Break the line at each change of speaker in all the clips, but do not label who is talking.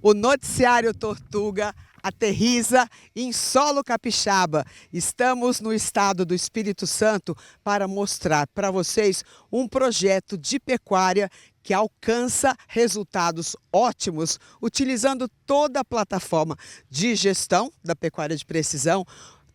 O Noticiário Tortuga aterriza em solo capixaba. Estamos no estado do Espírito Santo para mostrar para vocês um projeto de pecuária que alcança resultados ótimos utilizando toda a plataforma de gestão da pecuária de precisão,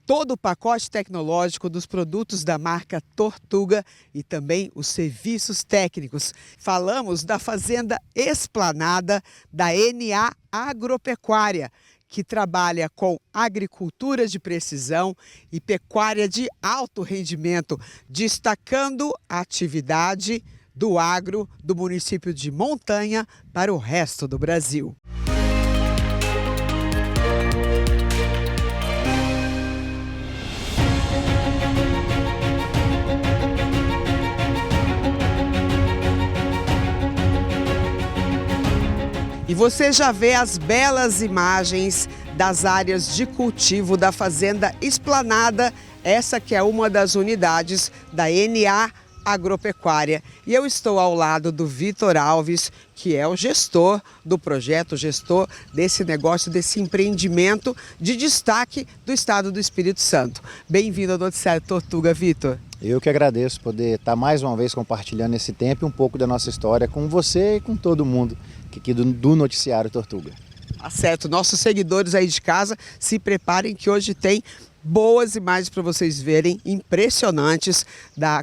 todo o pacote tecnológico dos produtos da marca Tortuga e também os serviços técnicos. Falamos da Fazenda Esplanada da NA Agropecuária, que trabalha com agricultura de precisão e pecuária de alto rendimento, destacando a atividade do agro do município de Montanha para o resto do Brasil. E você já vê as belas imagens das áreas de cultivo da Fazenda Esplanada, essa que é uma das unidades da NA Agropecuária. E eu estou ao lado do Vitor Alves, que é o gestor do projeto, gestor desse negócio, desse empreendimento de destaque do estado do Espírito Santo. Bem-vindo ao Noticiário Tortuga, Vitor.
Eu que agradeço poder estar mais uma vez compartilhando esse tempo e um pouco da nossa história com você e com todo mundo aqui do Noticiário Tortuga.
Tá certo, nossos seguidores aí de casa, se preparem que hoje tem boas imagens para vocês verem, impressionantes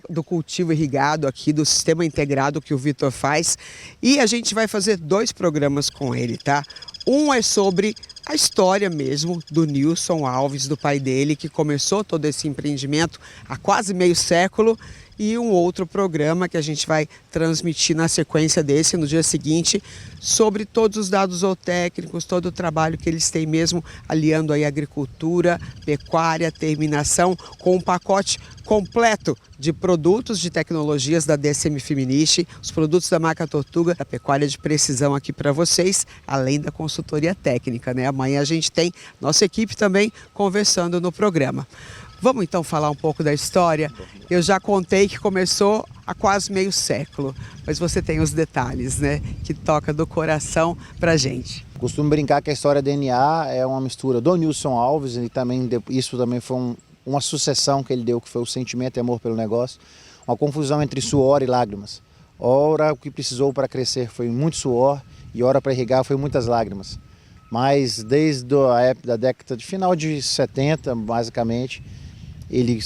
do cultivo irrigado aqui, do sistema integrado que o Vitor faz. E a gente vai fazer 2 programas com ele, tá? Um é sobre a história mesmo do Nilson Alves, do pai dele, que começou todo esse empreendimento há quase meio século, e um outro programa que a gente vai transmitir na sequência desse, no dia seguinte, sobre todos os dados zootécnicos, todo o trabalho que eles têm mesmo, aliando aí agricultura, pecuária, terminação, com um pacote completo de produtos de tecnologias da DSM Firmenich, os produtos da marca Tortuga, da pecuária de precisão aqui para vocês, além da consultoria técnica, né? Amanhã a gente tem nossa equipe também conversando no programa. Vamos então falar um pouco da história? Eu já contei que começou há quase meio século, mas você tem os detalhes, né? Que toca do coração pra gente.
Costumo brincar que a história da NA é uma mistura do Nilson Alves, e também isso também foi uma sucessão que ele deu, que foi o sentimento e amor pelo negócio. Uma confusão entre suor e lágrimas. Ora, o que precisou para crescer foi muito suor e ora para irrigar foi muitas lágrimas. Mas desde a época da década de final de 70, basicamente, ele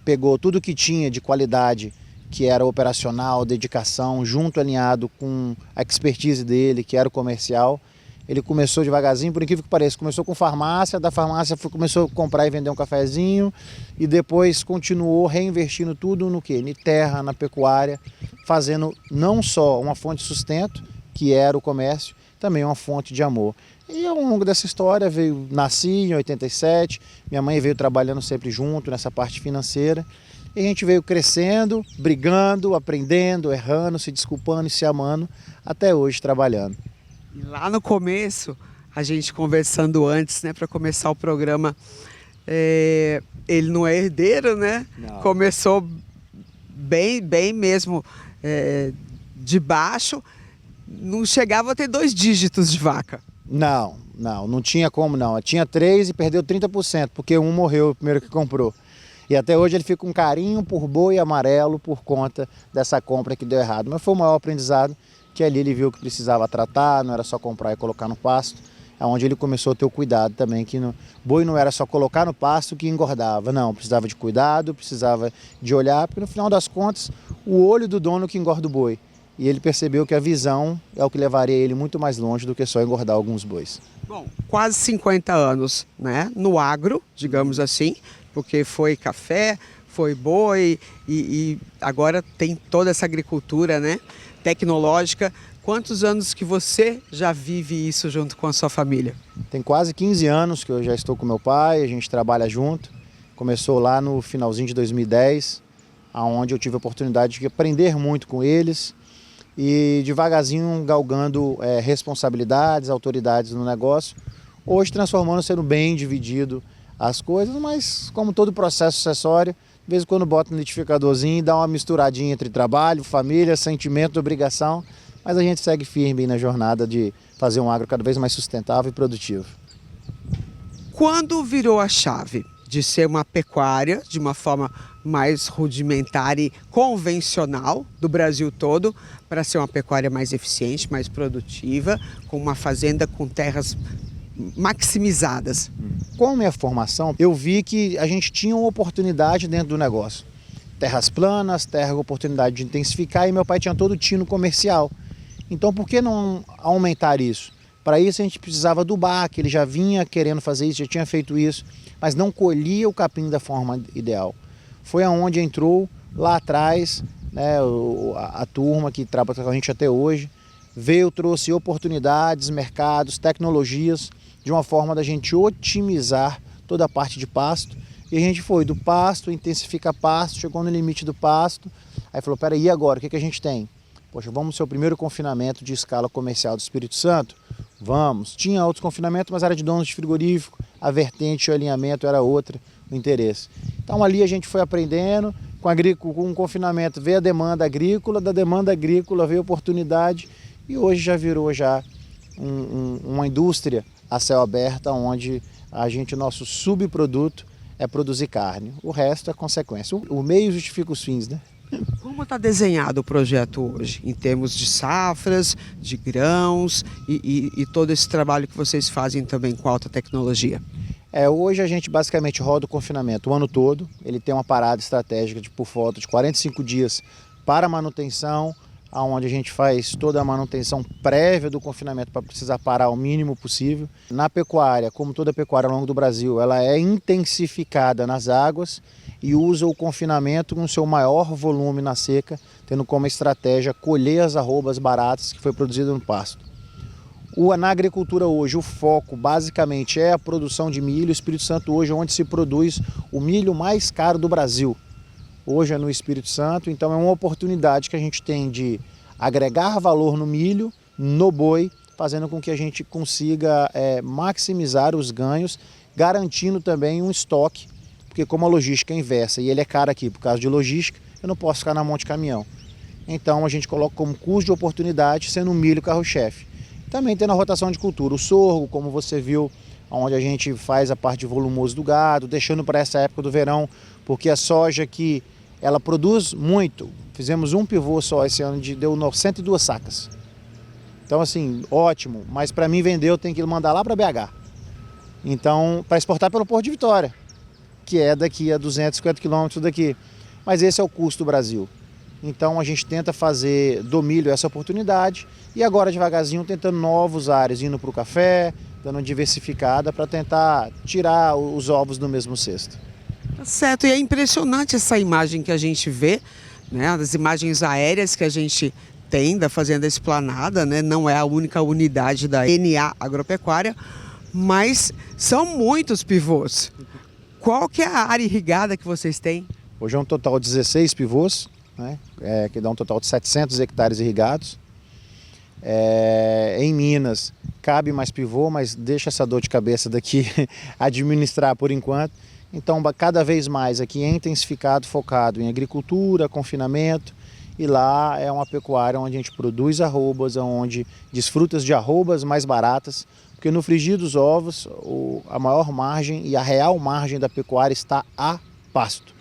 pegou tudo que tinha de qualidade, que era operacional, dedicação, junto alinhado com a expertise dele, que era o comercial. Ele começou devagarzinho, por incrível que pareça, começou com farmácia, da farmácia começou a comprar e vender um cafezinho, e depois continuou reinvestindo tudo no quê? Em terra, na pecuária, fazendo não só uma fonte de sustento, que era o comércio, também uma fonte de amor. E ao longo dessa história, nasci em 87, minha mãe veio trabalhando sempre junto nessa parte financeira, e a gente veio crescendo, brigando, aprendendo, errando, se desculpando e se amando, até hoje trabalhando.
E lá no começo, a gente conversando antes, né, para começar o programa, ele não é herdeiro, né?
Não.
Começou bem mesmo de baixo, não chegava a ter 2 dígitos de vaca.
Não tinha como não. Tinha 3 e perdeu 30%, porque um morreu o primeiro que comprou. E até hoje ele fica com carinho por boi amarelo por conta dessa compra que deu errado. Mas foi o maior aprendizado, que ali ele viu que precisava tratar, não era só comprar e colocar no pasto, onde ele começou a ter o cuidado também, que boi não era só colocar no pasto que engordava, não, precisava de cuidado, precisava de olhar, porque no final das contas, o olho do dono que engorda o boi. E ele percebeu que a visão é o que levaria ele muito mais longe do que só engordar alguns bois.
Bom, quase 50 anos, né, no agro, digamos assim, porque foi café, foi boi e agora tem toda essa agricultura, né, tecnológica. Quantos anos que você já vive isso junto com a sua família?
Tem quase 15 anos que eu já estou com meu pai, a gente trabalha junto. Começou lá no finalzinho de 2010, onde eu tive a oportunidade de aprender muito com eles, e devagarzinho galgando responsabilidades, autoridades no negócio, hoje transformando-se no bem dividido as coisas, mas como todo processo sucessório, de vez em quando bota no liquidificadorzinho e dá uma misturadinha entre trabalho, família, sentimento, obrigação, mas a gente segue firme aí na jornada de fazer um agro cada vez mais sustentável e produtivo.
Quando virou a chave de ser uma pecuária de uma forma mais rudimentar e convencional do Brasil todo para ser uma pecuária mais eficiente, mais produtiva, com uma fazenda com terras maximizadas?
Com a minha formação, eu vi que a gente tinha uma oportunidade dentro do negócio. Terras planas, terra com oportunidade de intensificar, e meu pai tinha todo o tino comercial. Então por que não aumentar isso? Para isso a gente precisava adubar, que ele já vinha querendo fazer isso, já tinha feito isso, mas não colhia o capim da forma ideal. Foi aonde entrou lá atrás, né, a turma que trabalha com a gente até hoje, veio, trouxe oportunidades, mercados, tecnologias, de uma forma da gente otimizar toda a parte de pasto. E a gente foi do pasto, intensifica pasto, chegou no limite do pasto, aí falou, peraí, e agora, o que a gente tem? Poxa, vamos ser o primeiro confinamento de escala comercial do Espírito Santo? Vamos. Tinha outros confinamentos, mas era de donos de frigorífico, a vertente, o alinhamento era outra, o interesse. Então ali a gente foi aprendendo, com o confinamento veio a demanda agrícola, da demanda agrícola veio a oportunidade, e hoje já virou uma indústria a céu aberto, onde o nosso subproduto é produzir carne. O resto é consequência. O meio justifica os fins, né?
Como está desenhado o projeto hoje, em termos de safras, de grãos e todo esse trabalho que vocês fazem também com alta tecnologia?
Hoje a gente basicamente roda o confinamento o ano todo. Ele tem uma parada estratégica por volta de 45 dias para manutenção, onde a gente faz toda a manutenção prévia do confinamento para precisar parar o mínimo possível. Na pecuária, como toda pecuária ao longo do Brasil, ela é intensificada nas águas e usa o confinamento com seu maior volume na seca, tendo como estratégia colher as arrobas baratas que foi produzida no pasto. Na agricultura hoje, o foco basicamente é a produção de milho. O Espírito Santo hoje é onde se produz o milho mais caro do Brasil. Hoje é no Espírito Santo, então é uma oportunidade que a gente tem de agregar valor no milho, no boi, fazendo com que a gente consiga maximizar os ganhos, garantindo também um estoque, porque como a logística é inversa e ele é caro aqui por causa de logística, eu não posso ficar na mão de caminhão. Então a gente coloca como custo de oportunidade, sendo o milho carro-chefe. Também tem na rotação de cultura o sorgo, como você viu, onde a gente faz a parte volumosa do gado, deixando para essa época do verão, porque a soja que ela produz muito. Fizemos um pivô só esse ano, deu 102 sacas. Então assim, ótimo, mas para mim vender eu tenho que mandar lá para BH. Então, para exportar pelo Porto de Vitória, que é daqui a 250 quilômetros daqui. Mas esse é o custo do Brasil. Então a gente tenta fazer do milho essa oportunidade e agora devagarzinho tentando novos áreas, indo para o café, dando uma diversificada para tentar tirar os ovos do mesmo cesto.
Tá certo, e é impressionante essa imagem que a gente vê, né, as imagens aéreas que a gente tem da Fazenda Esplanada, né, não é a única unidade da NA Agropecuária, mas são muitos pivôs. Qual que é a área irrigada que vocês têm?
Hoje é um total de 16 pivôs, né, que dá um total de 700 hectares irrigados. Em Minas cabe mais pivô, mas deixa essa dor de cabeça daqui administrar por enquanto. Então cada vez mais aqui é intensificado, focado em agricultura, confinamento, e lá é uma pecuária onde a gente produz arrobas, onde desfruta de arrobas mais baratas, porque no frigir dos ovos a maior margem e a real margem da pecuária está a pasto.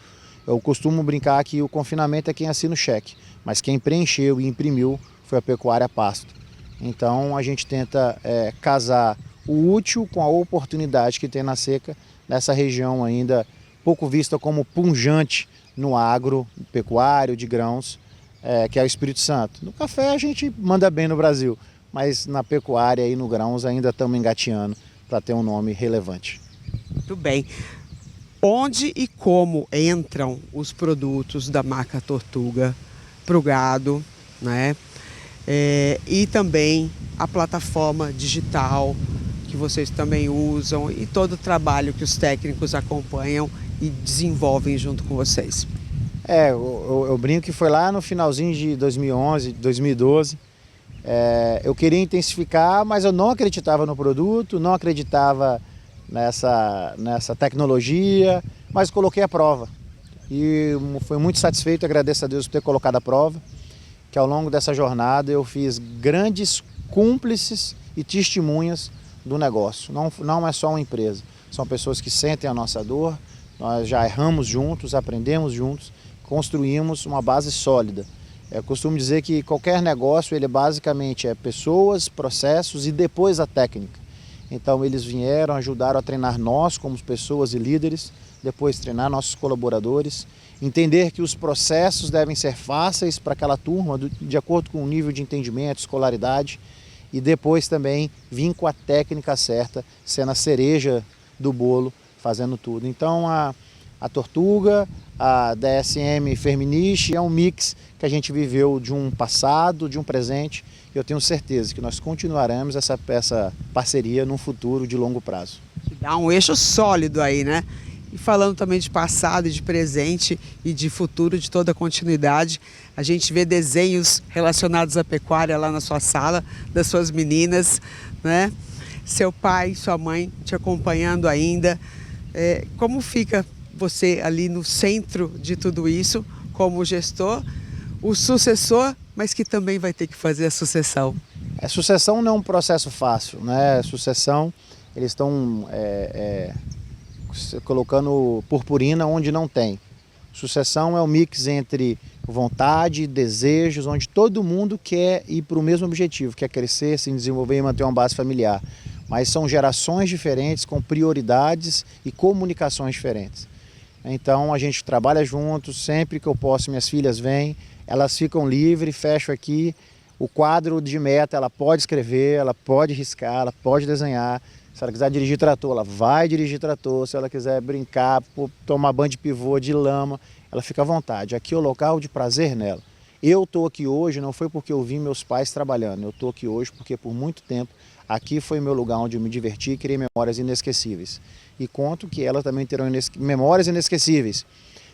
Eu costumo brincar que o confinamento é quem assina o cheque, mas quem preencheu e imprimiu foi a pecuária a pasto. Então a gente tenta casar o útil com a oportunidade que tem na seca, nessa região ainda pouco vista como punjante no agro pecuário de grãos, que é o Espírito Santo. No café a gente manda bem no Brasil, mas na pecuária e no grãos ainda estamos engateando para ter um nome relevante.
Muito bem. Onde e como entram os produtos da marca Tortuga para o gado, né? E também a plataforma digital que vocês também usam e todo o trabalho que os técnicos acompanham e desenvolvem junto com vocês.
Eu brinco que foi lá no finalzinho de 2011, 2012, eu queria intensificar, mas eu não acreditava no produto, não acreditava nessa tecnologia, mas coloquei à prova. E fui muito satisfeito, agradeço a Deus por ter colocado à prova. que ao longo dessa jornada eu fiz grandes cúmplices e testemunhas do negócio. Não é só uma empresa, são pessoas que sentem a nossa dor, nós já erramos juntos, aprendemos juntos, construímos uma base sólida. Eu costumo dizer que qualquer negócio, ele basicamente é pessoas, processos e depois a técnica. Então eles vieram, ajudaram a treinar nós como pessoas e líderes, depois treinar nossos colaboradores, entender que os processos devem ser fáceis para aquela turma, de acordo com o nível de entendimento, escolaridade, e depois também vir com a técnica certa, sendo a cereja do bolo, fazendo tudo. Então a Tortuga, a DSM Firmenich é um mix que a gente viveu de um passado, de um presente. Eu tenho certeza que nós continuaremos essa parceria num futuro de longo prazo.
Dá um eixo sólido aí, né? E falando também de passado, de presente e de futuro, de toda a continuidade, a gente vê desenhos relacionados à pecuária lá na sua sala, das suas meninas, né? Seu pai, sua mãe te acompanhando ainda. Como fica você ali no centro de tudo isso, como gestor, o sucessor, mas que também vai ter que fazer a sucessão?
A sucessão não é um processo fácil, né? A sucessão, eles estão colocando purpurina onde não tem. Sucessão é um mix entre vontade, desejos, onde todo mundo quer ir para o mesmo objetivo, quer crescer, se desenvolver e manter uma base familiar. Mas são gerações diferentes, com prioridades e comunicações diferentes. Então a gente trabalha juntos, sempre que eu posso minhas filhas vêm, elas ficam livres, fecho aqui, o quadro de meta ela pode escrever, ela pode riscar, ela pode desenhar. Se ela quiser dirigir trator, ela vai dirigir trator. Se ela quiser brincar, tomar banho de pivô, de lama, ela fica à vontade. Aqui é o local de prazer nela. Eu estou aqui hoje não foi porque eu vi meus pais trabalhando. Eu estou aqui hoje porque por muito tempo aqui foi meu lugar onde eu me diverti e criei memórias inesquecíveis. E conto que elas também terão memórias inesquecíveis.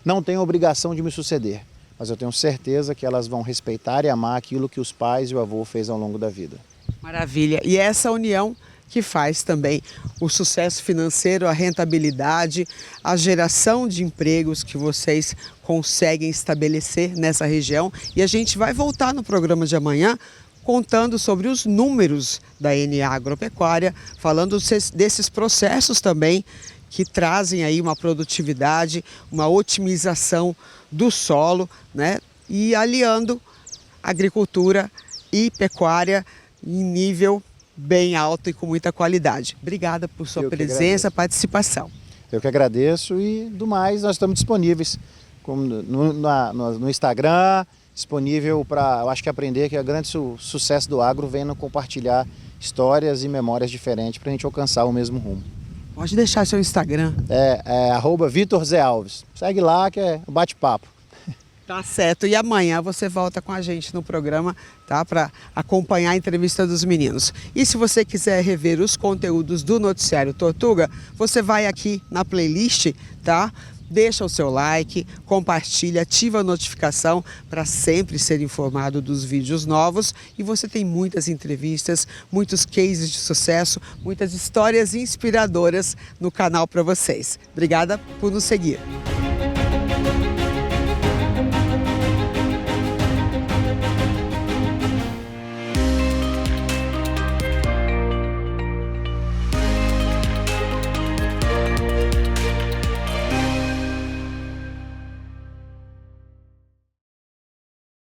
Não tenho obrigação de me suceder, mas eu tenho certeza que elas vão respeitar e amar aquilo que os pais e o avô fez ao longo da vida.
Maravilha. E essa união que faz também o sucesso financeiro, a rentabilidade, a geração de empregos que vocês conseguem estabelecer nessa região. E a gente vai voltar no programa de amanhã contando sobre os números da NA Agropecuária, falando desses processos também que trazem aí uma produtividade, uma otimização do solo, né? E aliando agricultura e pecuária em nível bem alto e com muita qualidade. Obrigada por sua presença, participação.
Eu que agradeço e do mais nós estamos disponíveis no Instagram, disponível para, eu acho que aprender que o grande sucesso do agro vem no compartilhar histórias e memórias diferentes para a gente alcançar o mesmo rumo.
Pode deixar seu Instagram.
É @Vitor Zé Alves. Segue lá que é bate-papo.
Tá certo. E amanhã você volta com a gente no programa, tá? Para acompanhar a entrevista dos meninos. E se você quiser rever os conteúdos do Noticiário Tortuga, você vai aqui na playlist, tá? Deixa o seu like, compartilha, ativa a notificação para sempre ser informado dos vídeos novos. E você tem muitas entrevistas, muitos cases de sucesso, muitas histórias inspiradoras no canal para vocês. Obrigada por nos seguir.